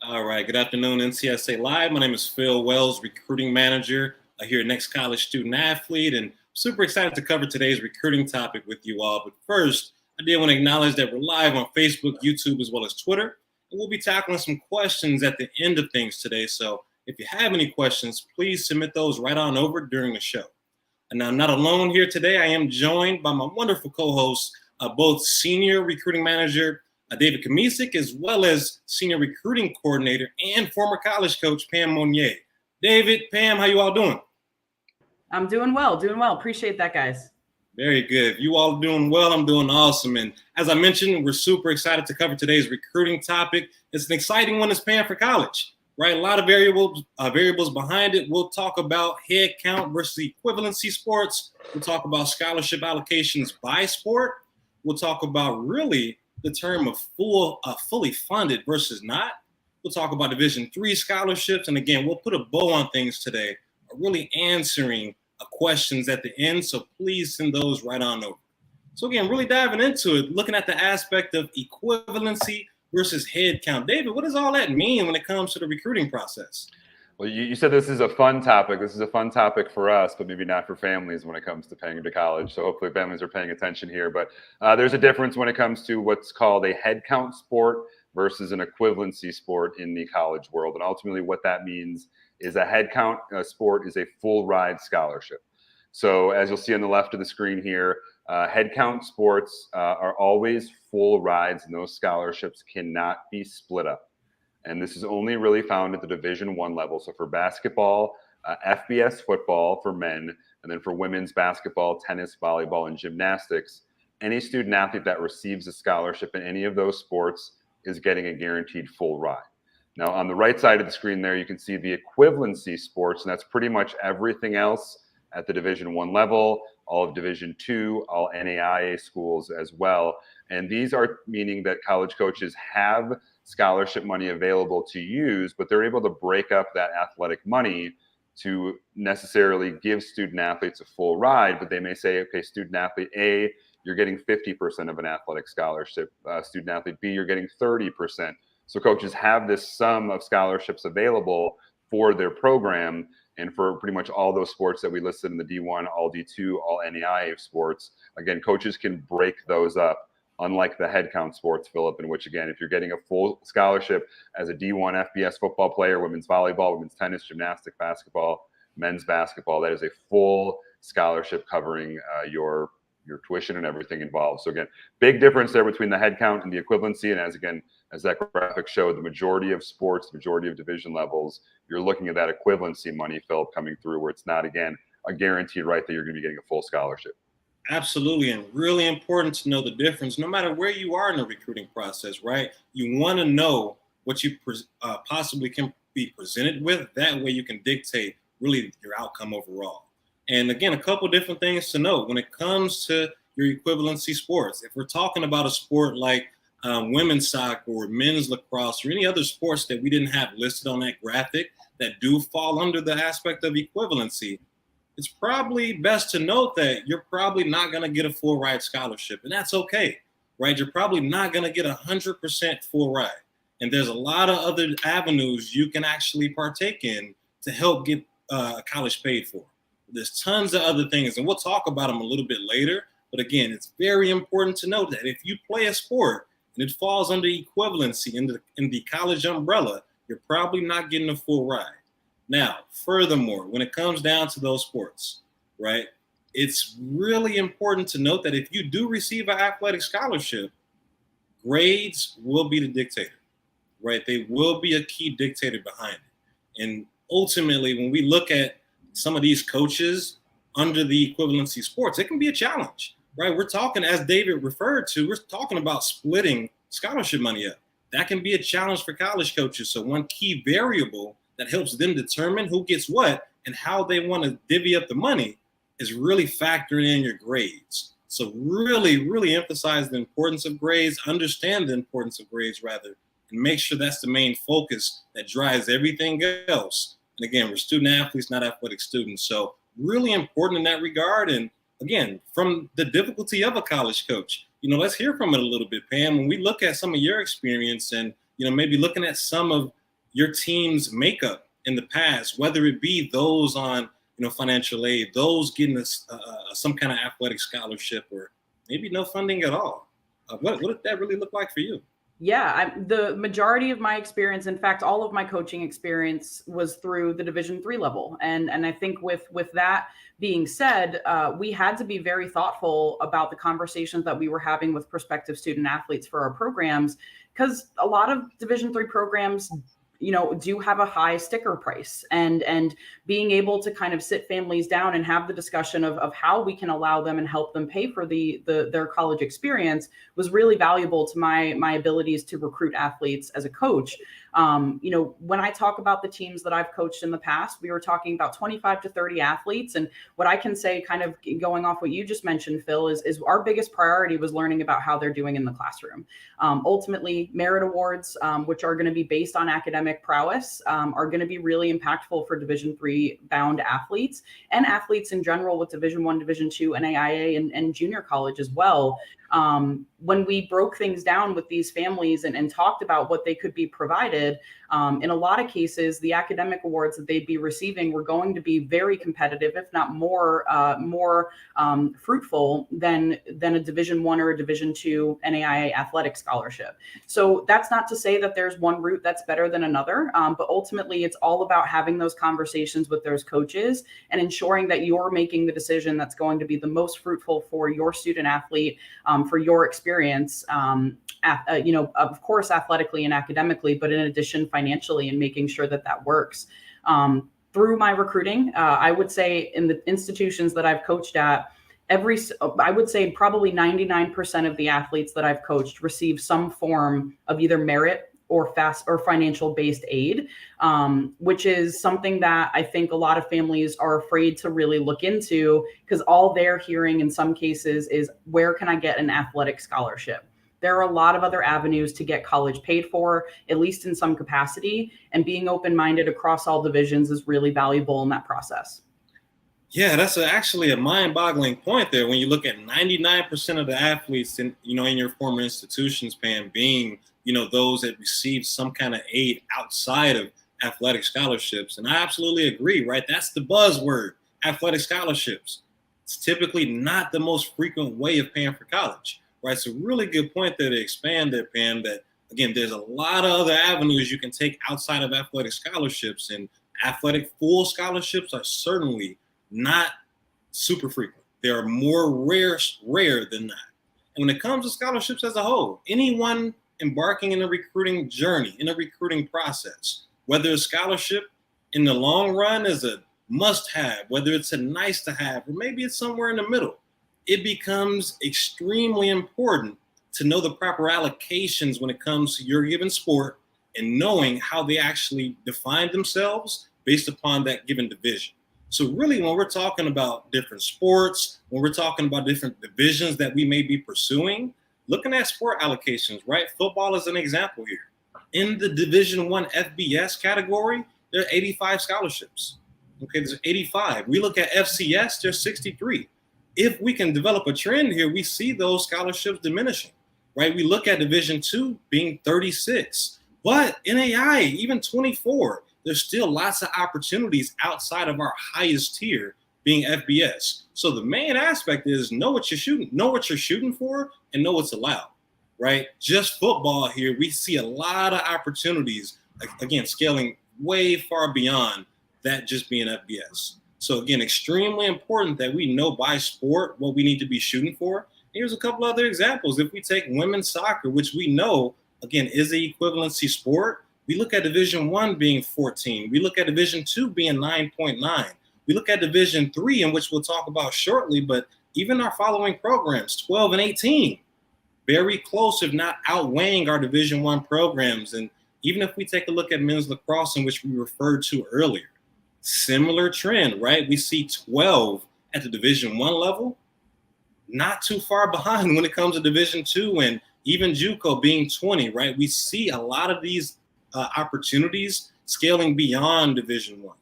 All right. Good afternoon, NCSA Live. My name is Phil Wells, recruiting manager here at Next College Student Athlete, and super excited to cover today's recruiting topic with you all. But first, I did want to acknowledge that we're live on Facebook, YouTube, as well as Twitter, and we'll be tackling some questions at the end of things today. So if you have any questions, please submit those right on over during the show. And I'm not alone here today. I am joined by my wonderful co-hosts, both senior recruiting manager David Kamisic, as well as senior recruiting coordinator and former college coach Pam Monnier. David, Pam, how you all doing? I'm doing well. Appreciate that, guys. Very good. You all doing well. I'm doing awesome. And as I mentioned, we're super excited to cover today's recruiting topic. It's an exciting one, as Pam, for college, right? A lot of variables behind it. We'll talk about head count versus equivalency sports. We'll talk about scholarship allocations by sport. We'll talk about really the term of fully funded versus not. We'll talk about Division III scholarships. And again, we'll put a bow on things today, really answering questions at the end. So please send those right on over. So again, really diving into it, looking at the aspect of equivalency versus head count. David, what does all that mean when it comes to the recruiting process? Well, you said this is a fun topic. This is a fun topic for us, but maybe not for families when it comes to paying to college. So hopefully families are paying attention here. But there's a difference when it comes to what's called a head count sport versus an equivalency sport in the college world. And ultimately what that means is a head count sport is a full ride scholarship. So as you'll see on the left of the screen here, head count sports are always full rides, and those scholarships cannot be split up. And this is only really found at the Division I level. So for basketball, FBS football for men, and then for women's basketball, tennis, volleyball, and gymnastics, any student athlete that receives a scholarship in any of those sports is getting a guaranteed full ride. Now, on the right side of the screen there, you can see the equivalency sports, and that's pretty much everything else at the Division I level, all of Division II, all NAIA schools as well. And these are meaning that college coaches have scholarship money available to use, but they're able to break up that athletic money to necessarily give student athletes a full ride. But they may say, okay, student athlete A, you're getting 50% of an athletic scholarship. Student athlete B, you're getting 30%. So coaches have this sum of scholarships available for their program. And for pretty much all those sports that we listed in the D1, all D2, all NAIA sports, again, coaches can break those up, unlike the head count sports, Philip, in which, again, if you're getting a full scholarship as a D1 FBS football player, women's volleyball, women's tennis, gymnastics, basketball, men's basketball, that is a full scholarship covering your tuition and everything involved. So again, big difference there between the head count and the equivalency. And as that graphic showed, the majority of sports, the majority of division levels, you're looking at that equivalency money, Philip, coming through, where it's not, again, a guaranteed right that you're going to be getting a full scholarship. Absolutely. And really important to know the difference, no matter where you are in the recruiting process, right? You want to know what you possibly can be presented with. That way you can dictate really your outcome overall. And again, a couple different things to note when it comes to your equivalency sports. If we're talking about a sport like women's soccer or men's lacrosse or any other sports that we didn't have listed on that graphic that do fall under the aspect of equivalency, it's probably best to note that you're probably not going to get a full ride scholarship, and that's okay, right? You're probably not going to get 100% full ride. And there's a lot of other avenues you can actually partake in to help get college paid for. There's tons of other things, and we'll talk about them a little bit later. But again, it's very important to note that if you play a sport and it falls under equivalency in the college umbrella, you're probably not getting a full ride. Now, furthermore, when it comes down to those sports, right, it's really important to note that if you do receive an athletic scholarship, grades will be the dictator, right? They will be a key dictator behind it. And ultimately, when we look at some of these coaches under the equivalency sports, it can be a challenge, right? We're talking, as David referred to, we're talking about splitting scholarship money up. That can be a challenge for college coaches. So one key variable that helps them determine who gets what and how they want to divvy up the money is really factoring in your grades. So really, really emphasize the importance of grades, understand the importance of grades rather, and make sure that's the main focus that drives everything else. And again, we're student athletes, not athletic students. So really important in that regard. And again, from the difficulty of a college coach, let's hear from it a little bit, Pam. When we look at some of your experience and, maybe looking at some of your team's makeup in the past, whether it be those on financial aid, those getting some kind of athletic scholarship, or maybe no funding at all. What did that really look like for you? Yeah, the majority of my experience, in fact, all of my coaching experience was through the Division III level. And I think with that being said, we had to be very thoughtful about the conversations that we were having with prospective student athletes for our programs, because a lot of Division III programs do have a high sticker price, and being able to kind of sit families down and have the discussion of how we can allow them and help them pay for their college experience was really valuable to my abilities to recruit athletes as a coach. When I talk about the teams that I've coached in the past, we were talking about 25 to 30 athletes. And what I can say, kind of going off what you just mentioned, Phil, is our biggest priority was learning about how they're doing in the classroom. Ultimately, merit awards, which are going to be based on academic prowess, are going to be really impactful for Division III bound athletes and athletes in general with Division I, Division II, NAIA, and junior college as well. When we broke things down with these families and talked about what they could be provided, in a lot of cases, the academic awards that they'd be receiving were going to be very competitive, if not more fruitful than a Division I or a Division II NAIA athletic scholarship. So that's not to say that there's one route that's better than another, but ultimately it's all about having those conversations with those coaches and ensuring that you're making the decision that's going to be the most fruitful for your student athlete, for your experience, of course, athletically and academically, but in addition, financially, and making sure that works. Through my recruiting, I would say in the institutions that I've coached at, I would say probably 99% of the athletes that I've coached receive some form of either merit or financial based aid, which is something that I think a lot of families are afraid to really look into, because all they're hearing in some cases is, where can I get an athletic scholarship? There are a lot of other avenues to get college paid for, at least in some capacity, and being open-minded across all divisions is really valuable in that process. Yeah, that's actually a mind-boggling point there. When you look at 99% of the athletes in your former institutions, Pam, being those that receive some kind of aid outside of athletic scholarships, and I absolutely agree. Right, that's the buzzword: athletic scholarships. It's typically not the most frequent way of paying for college. Right, so really good point there to expand there, Pam. That again, there's a lot of other avenues you can take outside of athletic scholarships, and athletic full scholarships are certainly not super frequent. They are more rare than not. And when it comes to scholarships as a whole, anyone embarking in a recruiting journey, in a recruiting process, whether a scholarship in the long run is a must-have, whether it's a nice-to-have, or maybe it's somewhere in the middle, it becomes extremely important to know the proper allocations when it comes to your given sport, and knowing how they actually define themselves based upon that given division. So really, when we're talking about different sports, when we're talking about different divisions that we may be pursuing, looking at sport allocations, right? Football is an example here. In the Division I FBS category, there are 85 scholarships. Okay, there's 85. We look at FCS, there's 63. If we can develop a trend here, we see those scholarships diminishing, right? We look at Division II being 36, but NAI, even 24. There's still lots of opportunities outside of our highest tier being FBS. So the main aspect is know what you're shooting for, and know what's allowed, right? Just football here, we see a lot of opportunities, again, scaling way far beyond that just being FBS. So again, extremely important that we know by sport what we need to be shooting for. Here's a couple other examples. If we take women's soccer, which we know, again, is an equivalency sport, we look at Division I being 14. We look at Division II being 9.9. We look at Division III, in which we'll talk about shortly, but even our following programs, 12 and 18, very close, if not outweighing our Division I programs. And even if we take a look at men's lacrosse, in which we referred to earlier, similar trend, right? We see 12 at the Division I level, not too far behind when it comes to Division II, and even JUCO being 20, right? We see a lot of these opportunities scaling beyond Division I,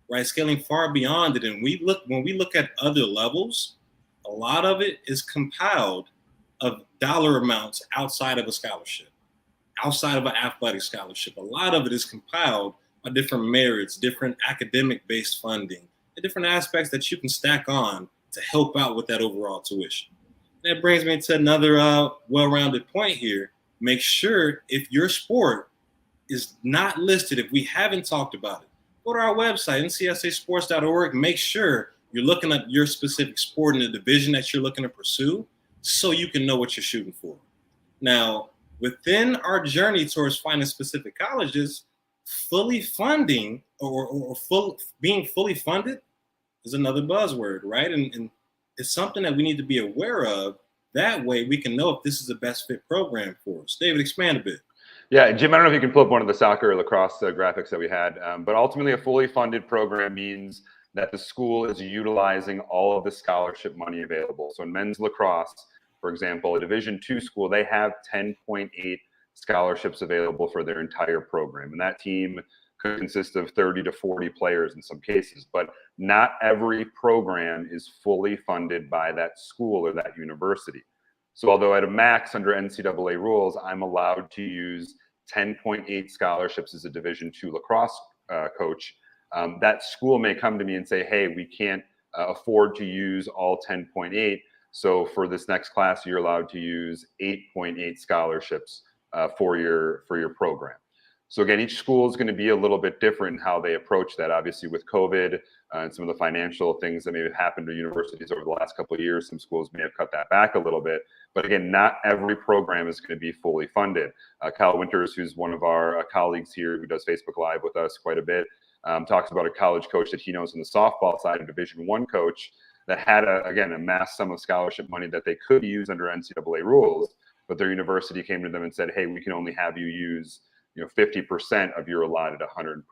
right? Scaling far beyond it. And when we look at other levels, a lot of it is compiled of dollar amounts outside of a scholarship. outside of an athletic scholarship. A lot of it is compiled by different merits, different academic-based funding, and different aspects that you can stack on to help out with that overall tuition. That brings me to another well-rounded point here. Make sure if your sport is not listed, if we haven't talked about it, go to our website, ncsasports.org. Make sure you're looking at your specific sport in the division that you're looking to pursue so you can know what you're shooting for. Now, within our journey towards finding specific colleges, fully funding or being fully funded is another buzzword, right? And it's something that we need to be aware of. That way we can know if this is the best fit program for us. David, expand a bit. Yeah, Jim, I don't know if you can pull up one of the soccer or lacrosse graphics that we had, but ultimately a fully funded program means that the school is utilizing all of the scholarship money available. So in men's lacrosse, for example, a Division II school, they have 10.8 scholarships available for their entire program. And that team could consist of 30 to 40 players in some cases, but not every program is fully funded by that school or that university. So although at a max under NCAA rules, I'm allowed to use 10.8 scholarships as a Division II lacrosse coach, that school may come to me and say, hey, we can't afford to use all 10.8. So for this next class, you're allowed to use 8.8 scholarships for your program. So again, each school is going to be a little bit different in how they approach that. Obviously, with COVID and some of the financial things that may have happened to universities over the last couple of years, some schools may have cut that back a little bit. But again, not every program is going to be fully funded. Kyle Winters, who's one of our colleagues here who does Facebook Live with us quite a bit, talks about a college coach that he knows on the softball side, a Division I coach that had, again, a mass sum of scholarship money that they could use under NCAA rules, but their university came to them and said, hey, we can only have you use 50% of your allotted 100%.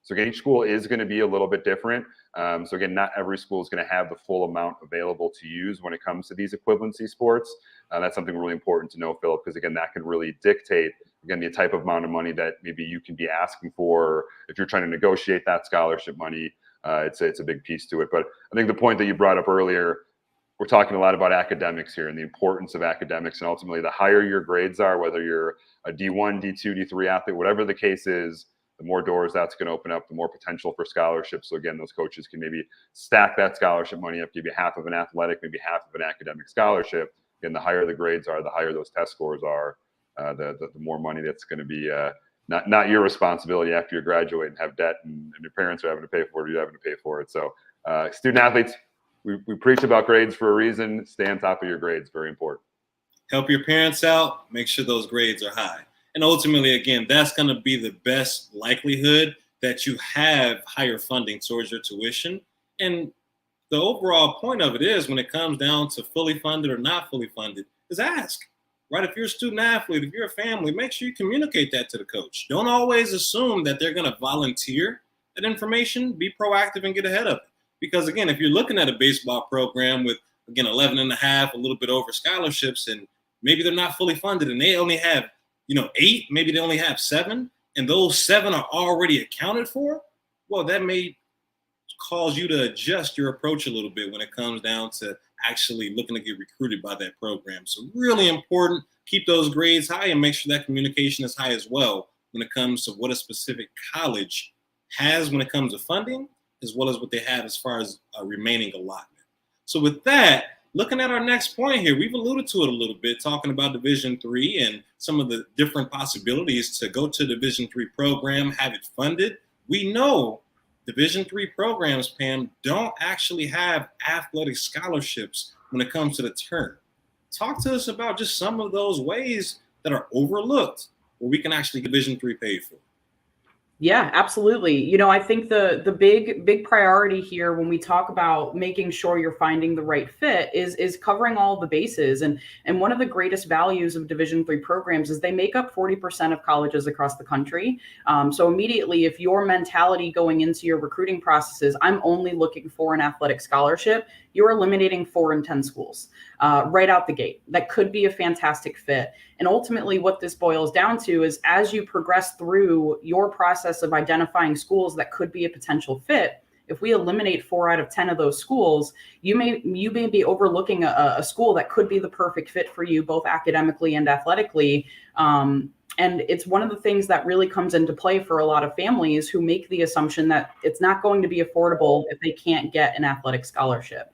So again, each school is going to be a little bit different. So again, not every school is going to have the full amount available to use when it comes to these equivalency sports. That's something really important to know, Philip, because again, that can really dictate, again, the type of amount of money that maybe you can be asking for. If you're trying to negotiate that scholarship money, it's a big piece to it. But I think the point that you brought up earlier, we're talking a lot about academics here and the importance of academics. And ultimately, the higher your grades are, whether you're a D1, D2, D3 athlete, whatever the case is, the more doors that's going to open up, the more potential for scholarships. So again, those coaches can maybe stack that scholarship money up, give you half of an athletic, maybe half of an academic scholarship. Again, the higher the grades are, the higher those test scores are, the more money that's going to be not your responsibility after you graduate and have debt and your parents are having to pay for it, you're having to pay for it. So student athletes, we preach about grades for a reason. Stay on top of your grades, very important. Help your parents out, make sure those grades are high. And ultimately, again, that's going to be the best likelihood that you have higher funding towards your tuition. And the overall point of it is, when it comes down to fully funded or not fully funded, is ask, right? If you're a student athlete, if you're a family, make sure you communicate that to the coach. Don't always assume that they're going to volunteer that information. Be proactive and get ahead of it. Because again, if you're looking at a baseball program with, again, 11 and a half, a little bit over scholarships, and maybe they're not fully funded and they only have 8, maybe they only have 7, and those 7 are already accounted for, well, that may cause you to adjust your approach a little bit when it comes down to actually looking to get recruited by that program. So really important, keep those grades high and make sure that communication is high as well when it comes to what a specific college has when it comes to funding, as well as what they have as far as remaining allotment. So with that, looking at our next point here, we've alluded to it a little bit, talking about Division III and some of the different possibilities to go to a Division III program, have it funded. We know Division III programs, Pam, don't actually have athletic scholarships when it comes to the term. Talk to us about just some of those ways that are overlooked where we can actually get Division III paid for. Yeah, absolutely. I think the big priority here when we talk about making sure you're finding the right fit is covering all the bases. And one of the greatest values of Division III programs is they make up 40% of colleges across the country. So immediately, if your mentality going into your recruiting process is, I'm only looking for an athletic scholarship, you're eliminating 4 in 10 schools right out the gate. That could be a fantastic fit. And ultimately, what this boils down to is, as you progress through your process of identifying schools that could be a potential fit, if we eliminate 4 out of 10 of those schools, you may be overlooking a school that could be the perfect fit for you, both academically and athletically, And it's one of the things that really comes into play for a lot of families who make the assumption that it's not going to be affordable if they can't get an athletic scholarship.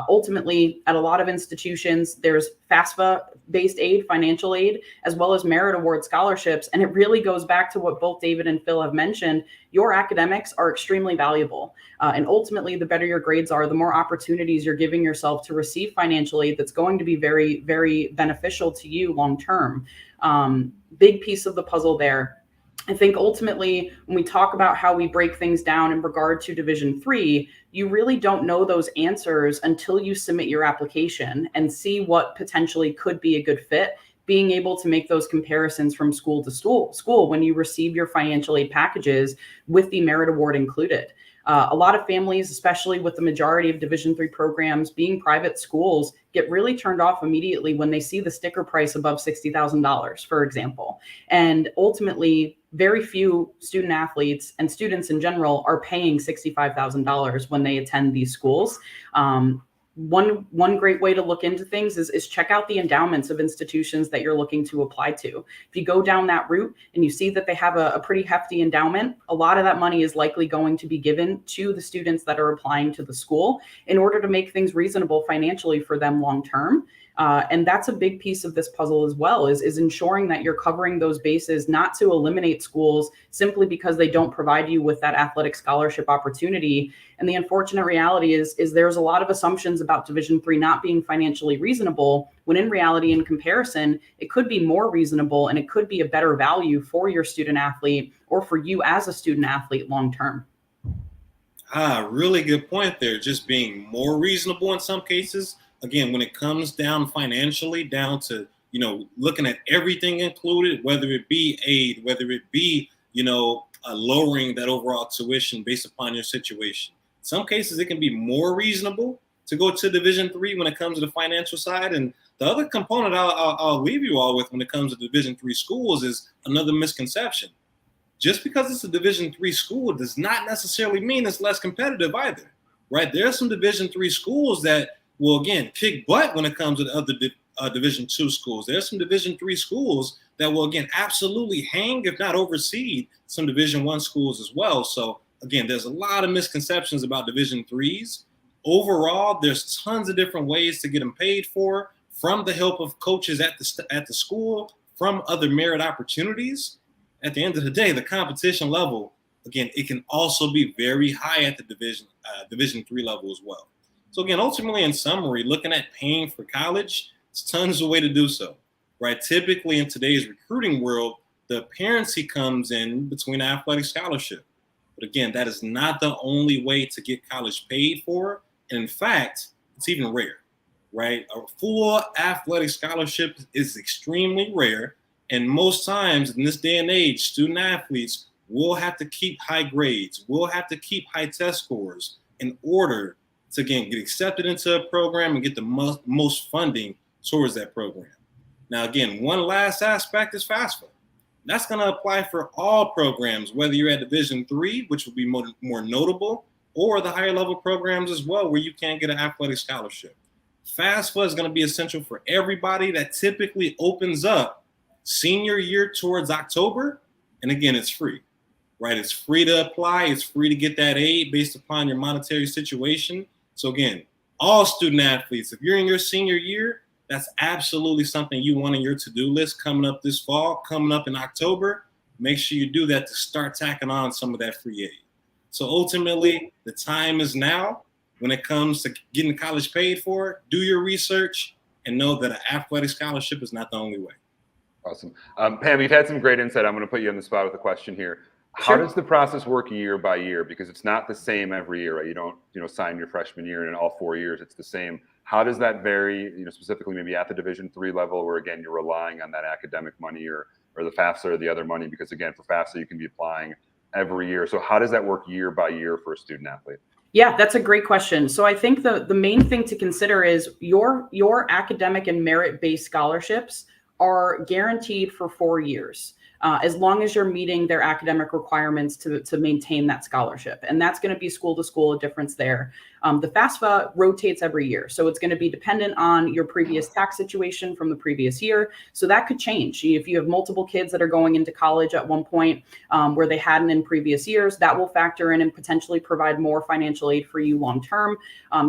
Ultimately, at a lot of institutions, there's FAFSA-based aid, financial aid, as well as merit award scholarships. And it really goes back to what both David and Phil have mentioned. Your academics are extremely valuable. And ultimately, the better your grades are, the more opportunities you're giving yourself to receive financial aid that's going to be very, very beneficial to you long term. Big piece of the puzzle there. I think ultimately, when we talk about how we break things down in regard to Division III, you really don't know those answers until you submit your application and see what potentially could be a good fit. Being able to make those comparisons from school to school when you receive your financial aid packages with the merit award included. A lot of families, especially with the majority of Division III programs being private schools, get really turned off immediately when they see the sticker price above $60,000, for example. And ultimately, very few student athletes and students in general are paying $65,000 when they attend these schools. One great way to look into things is check out the endowments of institutions that you're looking to apply to. If you go down that route and you see that they have a pretty hefty endowment, a lot of that money is likely going to be given to the students that are applying to the school in order to make things reasonable financially for them long term. And that's a big piece of this puzzle as well, is ensuring that you're covering those bases, not to eliminate schools simply because they don't provide you with that athletic scholarship opportunity. And the unfortunate reality is there's a lot of assumptions about Division III not being financially reasonable, when in reality, in comparison, it could be more reasonable and it could be a better value for your student athlete or for you as a student athlete long term. Really good point there. Just being more reasonable in some cases. Again, when it comes down financially, down to, looking at everything included, whether it be aid, whether it be, lowering that overall tuition based upon your situation. In some cases, it can be more reasonable to go to Division III when it comes to the financial side. And the other component I'll leave you all with when it comes to Division III schools is another misconception. Just because it's a Division III school does not necessarily mean it's less competitive either, right? There are some Division III schools that will, again, kick butt when it comes to the other Division II schools. There are some Division III schools that will, again, absolutely hang, if not oversee, some Division I schools as well. So, again, there's a lot of misconceptions about Division IIIs. Overall, there's tons of different ways to get them paid for, from the help of coaches at the school, from other merit opportunities. At the end of the day, the competition level, again, it can also be very high at the Division III level as well. So again, ultimately, in summary, looking at paying for college, there's tons of ways to do so, right? Typically, in today's recruiting world, the appearancy comes in between an athletic scholarship. But again, that is not the only way to get college paid for. And in fact, it's even rare, right? A full athletic scholarship is extremely rare. And most times in this day and age, student athletes will have to keep high grades, will have to keep high test scores in order to, again, get accepted into a program and get the most funding towards that program. Now, again, one last aspect is FAFSA. That's going to apply for all programs, whether you're at Division III, which will be more notable, or the higher level programs as well, where you can't get an athletic scholarship. FAFSA is going to be essential for everybody. That typically opens up senior year towards October. And again, it's free, right? It's free to apply. It's free to get that aid based upon your monetary situation. So again, all student athletes, if you're in your senior year, that's absolutely something you want on your to-do list coming up this fall, coming up in October. Make sure you do that to start tacking on some of that free aid. So ultimately, the time is now when it comes to getting college paid for. Do your research and know that an athletic scholarship is not the only way. Awesome. Pam, you've had some great insight. I'm going to put you on the spot with a question here. How does the process work year by year? Because it's not the same every year, right? You don't, sign your freshman year and in all 4 years it's the same. How does that vary, specifically maybe at the Division III level, where again, you're relying on that academic money or the FAFSA or the other money? Because again, for FAFSA, you can be applying every year. So how does that work year by year for a student athlete? Yeah, that's a great question. So I think the main thing to consider is your academic and merit-based scholarships are guaranteed for 4 years. as long as you're meeting their academic requirements to maintain that scholarship. And that's going to be school to school, a difference there. The FAFSA rotates every year. So it's going to be dependent on your previous tax situation from the previous year. So that could change. If you have multiple kids that are going into college at one point where they hadn't in previous years, that will factor in and potentially provide more financial aid for you long term.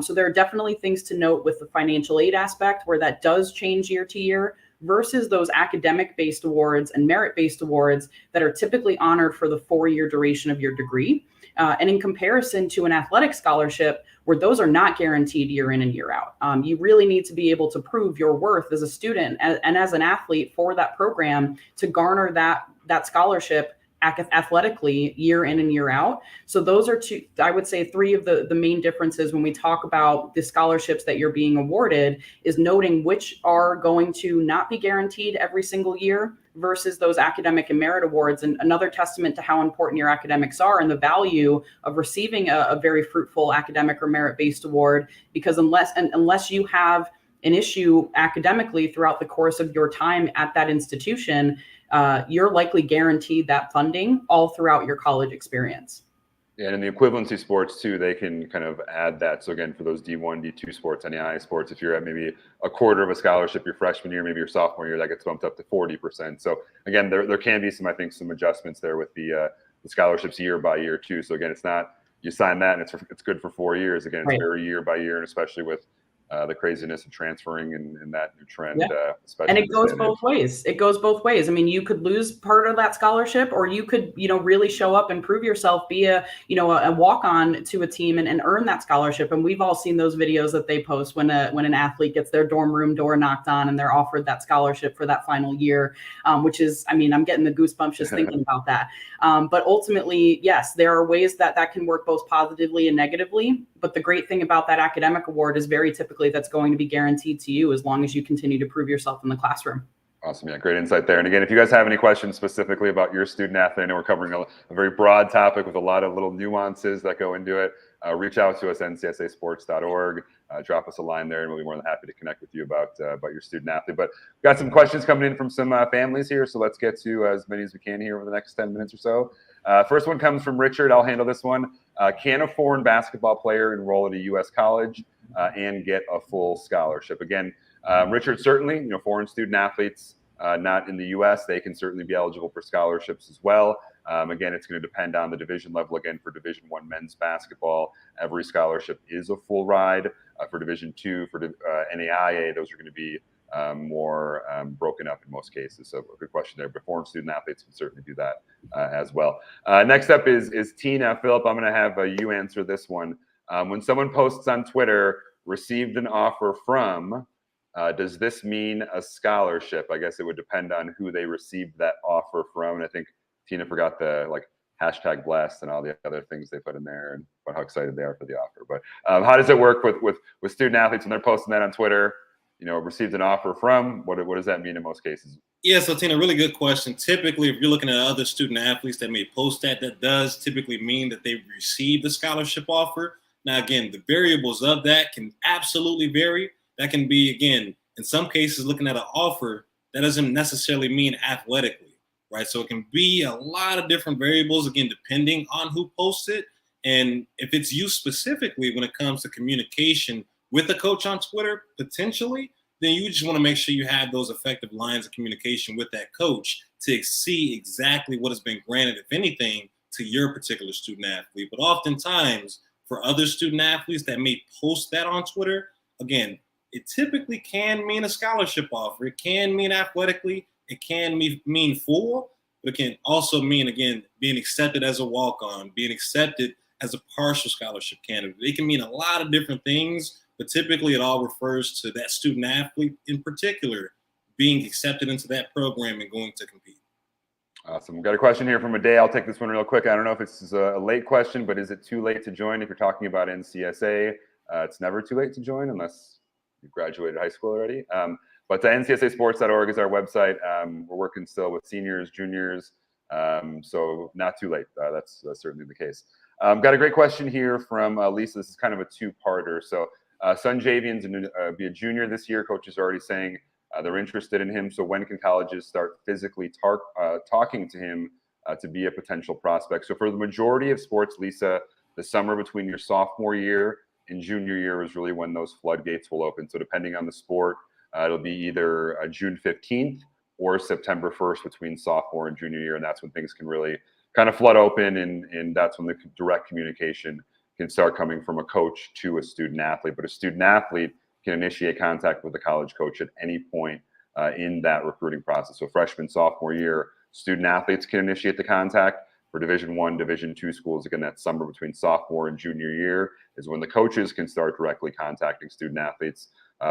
So there are definitely things to note with the financial aid aspect where that does change year to year versus those academic-based awards and merit-based awards that are typically honored for the 4-year duration of your degree. And in comparison to an athletic scholarship, where those are not guaranteed year in and year out. You really need to be able to prove your worth as a student and as an athlete for that program to garner that scholarship athletically year in and year out. So those are two, I would say 3 of the main differences when we talk about the scholarships that you're being awarded is noting which are going to not be guaranteed every single year versus those academic and merit awards. And another testament to how important your academics are and the value of receiving a very fruitful academic or merit-based award, because unless you have an issue academically throughout the course of your time at that institution, you're likely guaranteed that funding all throughout your college experience. Yeah, and in the equivalency sports too, they can kind of add that. So again, for those D1, D2 sports, NAIA sports, if you're at maybe a quarter of a scholarship your freshman year, maybe your sophomore year, that gets bumped up to 40%. So again, there can be some, I think, some adjustments there with the scholarships year by year too. So again, it's not you sign that and it's good for 4 years. Again, it's very year by year, and especially with the craziness of transferring and that new trend. Yeah. Especially and it goes both ways. It goes both ways. I mean, you could lose part of that scholarship, or you could, really show up and prove yourself, be a walk-on to a team and earn that scholarship. And we've all seen those videos that they post when an athlete gets their dorm room door knocked on and they're offered that scholarship for that final year, which is, I mean, I'm getting the goosebumps just thinking about that. But ultimately, yes, there are ways that can work both positively and negatively. But the great thing about that academic award is very typically that's going to be guaranteed to you as long as you continue to prove yourself in the classroom. Awesome. Yeah, great insight there. And again, if you guys have any questions specifically about your student athlete, I know we're covering a very broad topic with a lot of little nuances that go into it. Reach out to us at ncsasports.org. Drop us a line there, and we'll be more than happy to connect with you about your student athlete. But we've got some questions coming in from some families here, so let's get to as many as we can here over the next 10 minutes or so. First one comes from Richard. I'll handle this one. Can a foreign basketball player enroll at a U.S. college and get a full scholarship? Again, Richard, certainly, foreign student athletes not in the U.S., they can certainly be eligible for scholarships as well. Again, it's going to depend on the division level. Again, for Division I men's basketball, every scholarship is a full ride. For Division II, for NAIA, those are going to be more broken up in most cases. So a good question there. But foreign student athletes can certainly do that as well. Next up is Tina. Philip, I'm going to have you answer this one. When someone posts on Twitter, received an offer from, does this mean a scholarship? I guess it would depend on who they received that offer from. And I think Tina forgot the hashtag blessed and all the other things they put in there and how excited they are for the offer. But how does it work with student athletes when they're posting that on Twitter? Received an offer from, what does that mean in most cases? Yeah, so Tina, really good question. Typically, if you're looking at other student athletes that may post that does typically mean that they've received a scholarship offer. Now, again, the variables of that can absolutely vary. That can be, again, in some cases, looking at an offer, that doesn't necessarily mean athletically, right? So it can be a lot of different variables, again, depending on who posts it. And if it's you specifically when it comes to communication with a coach on Twitter, potentially, then you just want to make sure you have those effective lines of communication with that coach to see exactly what has been granted, if anything, to your particular student athlete. But oftentimes, for other student athletes that may post that on Twitter, again, it typically can mean a scholarship offer. It can mean athletically. It can mean full, but it can also mean, again, being accepted as a walk-on, being accepted as a partial scholarship candidate. It can mean a lot of different things, but typically it all refers to that student athlete in particular being accepted into that program and going to compete. Awesome. We've got a question here from a day. I'll take this one real quick. I don't know if it's a late question, but is it too late to join if you're talking about NCSA? It's never too late to join unless you graduated high school already. But ncsasports.org is our website. We're working still with seniors, juniors, so not too late. That's certainly the case. Got a great question here from Lisa. This is kind of a two-parter. So Sun Javian's be a junior this year. Coach is already saying they're interested in him. So when can colleges start physically talking to him to be a potential prospect? So for the majority of sports, Lisa, the summer between your sophomore year and junior year is really when those floodgates will open. So depending on the sport, it'll be either June 15th or September 1st between sophomore and junior year. And that's when things can really kind of flood open. And that's when the direct communication can start coming from a coach to a student athlete. But a student athlete can initiate contact with the college coach at any point in that recruiting process. So freshman, sophomore year, student athletes can initiate the contact. For Division I, Division II schools, again, that summer between sophomore and junior year is when the coaches can start directly contacting student athletes.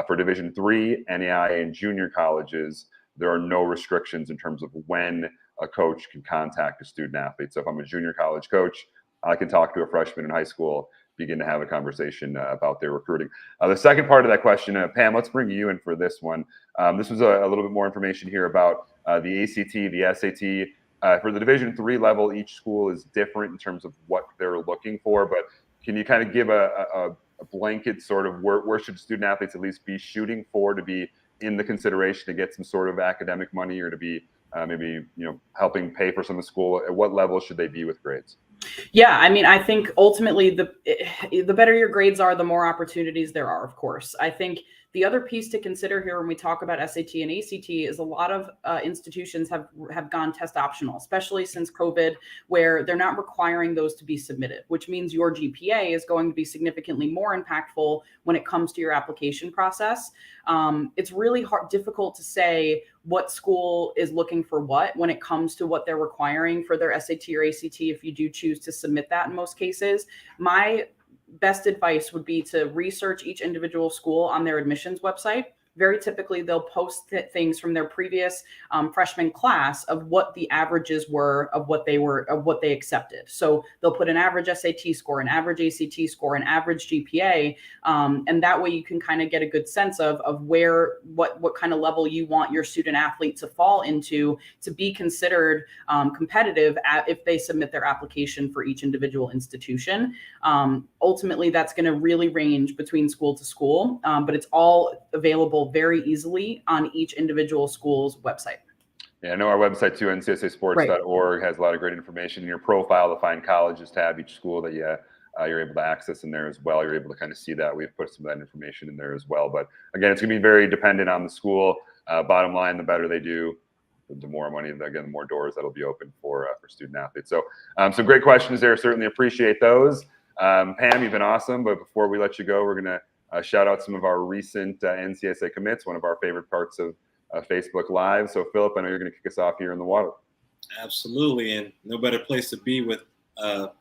For Division III, NAIA, and junior colleges, there are no restrictions in terms of when a coach can contact a student athlete. So if I'm a junior college coach, I can talk to a freshman in high school, begin to have a conversation about their recruiting. The second part of that question, Pam, let's bring you in for this one. This was a little bit more information here about the ACT, the SAT. For the Division III level, each school is different in terms of what they're looking for, but can you kind of give a blanket sort of where should student athletes at least be shooting for to be in the consideration to get some sort of academic money or to be maybe helping pay for some of the school? At what level should they be with grades? Yeah, I mean, I think ultimately the better your grades are, the more opportunities there are, of course. I think the other piece to consider here when we talk about SAT and ACT is a lot of institutions have gone test optional, especially since COVID, where they're not requiring those to be submitted, which means your GPA is going to be significantly more impactful when it comes to your application process. It's really difficult to say what school is looking for what when it comes to what they're requiring for their SAT or ACT if you do choose to submit that in most cases. My best advice would be to research each individual school on their admissions website. Very typically, they'll post things from their previous freshman class of what the averages were of what they accepted. So they'll put an average SAT score, an average ACT score, an average GPA, and that way you can kind of get a good sense of what kind of level you want your student athlete to fall into to be considered competitive if they submit their application for each individual institution. Ultimately, that's going to really range between school to school, but it's all available very easily on each individual school's website. Yeah, I know our website too, ncsasports.org, has a lot of great information in your profile to find colleges tab, each school that you're able to access in there as well. You're able to kind of see that. We've put some of that information in there as well. But again, it's going to be very dependent on the school. Bottom line, the better they do, the more money, again, the more doors that'll be open for student athletes. So some great questions there. Certainly appreciate those. Pam, you've been awesome. But before we let you go, we're going to shout out some of our recent NCSA commits, one of our favorite parts of Facebook Live. So, Philip, I know you're going to kick us off here in the water. Absolutely, and no better place to be with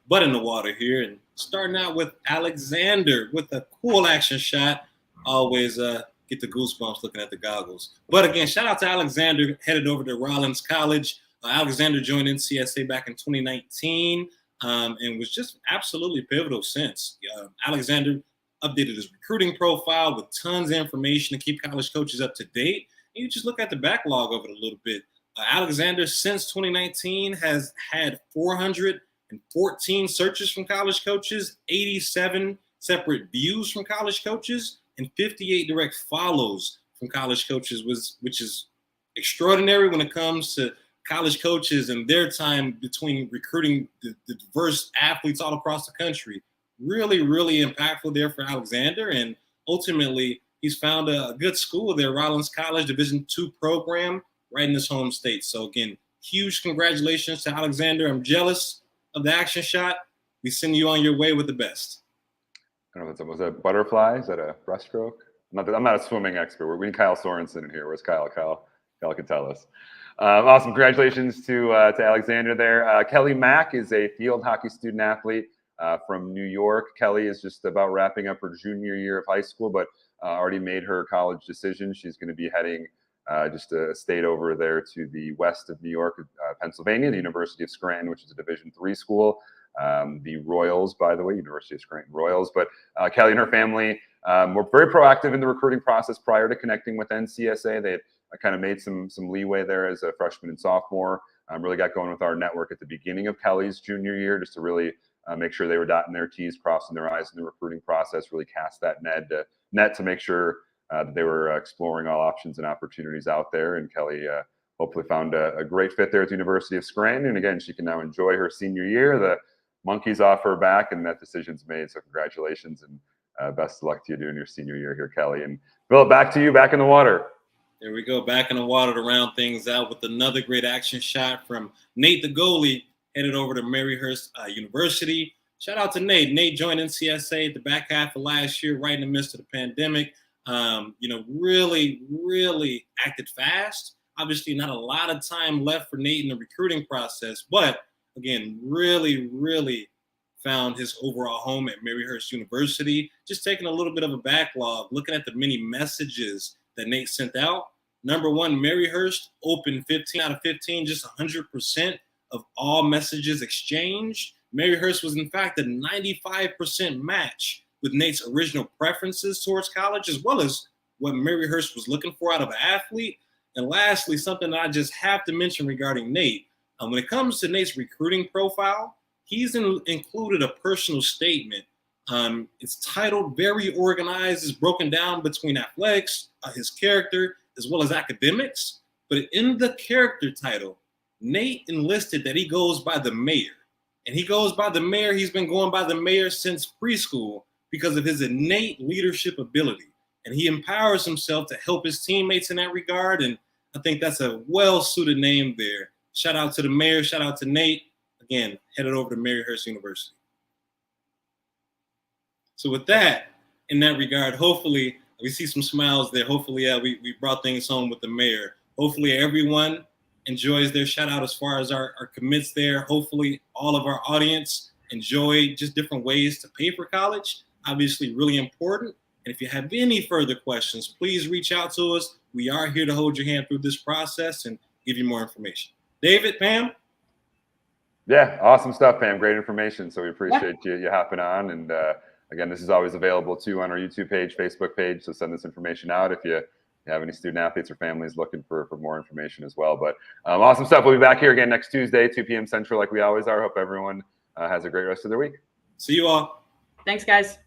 butt in the water here. And starting out with Alexander with a cool action shot. Always get the goosebumps looking at the goggles. But again, shout out to Alexander, headed over to Rollins College. Alexander joined NCSA back in 2019 and was just absolutely pivotal since. Alexander updated his recruiting profile with tons of information to keep college coaches up to date. And you just look at the backlog of it a little bit. Alexander, since 2019, has had 414 searches from college coaches, 87 separate views from college coaches, and 58 direct follows from college coaches, which is extraordinary when it comes to college coaches and their time between recruiting the diverse athletes all across the country. Really, really impactful there for Alexander. And ultimately, he's found a good school there, Rollins College, Division II program, right in his home state. So again, huge congratulations to Alexander. I'm jealous of the action shot. We send you on your way with the best. I don't know if it was a butterfly. Is that a breaststroke? I'm not a swimming expert. We need Kyle Sorensen in here. Where's Kyle? Kyle can tell us. Awesome. Congratulations to Alexander there. Kelly Mack is a field hockey student athlete from New York. Kelly is just about wrapping up her junior year of high school, but already made her college decision. She's going to be heading just a state over there to the west of New York, Pennsylvania, the University of Scranton, which is a Division III school. The Royals, by the way, University of Scranton Royals. But Kelly and her family were very proactive in the recruiting process prior to connecting with NCSA. They had kind of made some leeway there as a freshman and sophomore. Really got going with our network at the beginning of Kelly's junior year just to really make sure they were dotting their T's, crossing their I's in the recruiting process, really cast that net to make sure that they were exploring all options and opportunities out there. And Kelly hopefully found a great fit there at the University of Scranton. And again, she can now enjoy her senior year. The monkey's off her back, and that decision's made. So congratulations, and best of luck to you doing your senior year here, Kelly. And Philip, back to you, back in the water. There we go, back in the water to round things out with another great action shot from Nate, the goalie, headed over to Maryhurst University. Shout out to Nate. Nate joined NCSA at the back half of last year, right in the midst of the pandemic. Really, really acted fast. Obviously, not a lot of time left for Nate in the recruiting process, but again, really, really found his overall home at Maryhurst University. Just taking a little bit of a backlog, looking at the many messages that Nate sent out. Number one, Maryhurst opened 15 out of 15, just 100% of all messages exchanged. Maryhurst was, in fact, a 95% match with Nate's original preferences towards college, as well as what Maryhurst was looking for out of an athlete. And lastly, something that I just have to mention regarding Nate. When it comes to Nate's recruiting profile, he's included a personal statement. It's titled Very Organized. It's broken down between athletics, his character, as well as academics. But in the character title, Nate enlisted that he goes by the mayor. And he goes by the mayor. He's been going by the mayor since preschool because of his innate leadership ability. And he empowers himself to help his teammates in that regard. And I think that's a well-suited name there. Shout out to the mayor. Shout out to Nate. Again, headed over to Maryhurst University. So with that, in that regard, hopefully we see some smiles there. Hopefully, we brought things home with the mayor. Hopefully everyone enjoys their shout out as far as our commits there. Hopefully all of our audience enjoy just different ways to pay for college. Obviously really important. And if you have any further questions, please reach out to us. We are here to hold your hand through this process and give you more information. David, Pam? Yeah, awesome stuff, Pam. Great information. So we appreciate you hopping on. And again, this is always available too on our YouTube page, Facebook page. So send this information out if you have any student athletes or families looking for more information as well. But awesome stuff. We'll be back here again next Tuesday, 2 p.m. Central, like we always are. Hope everyone has a great rest of their week. See you all. Thanks, guys.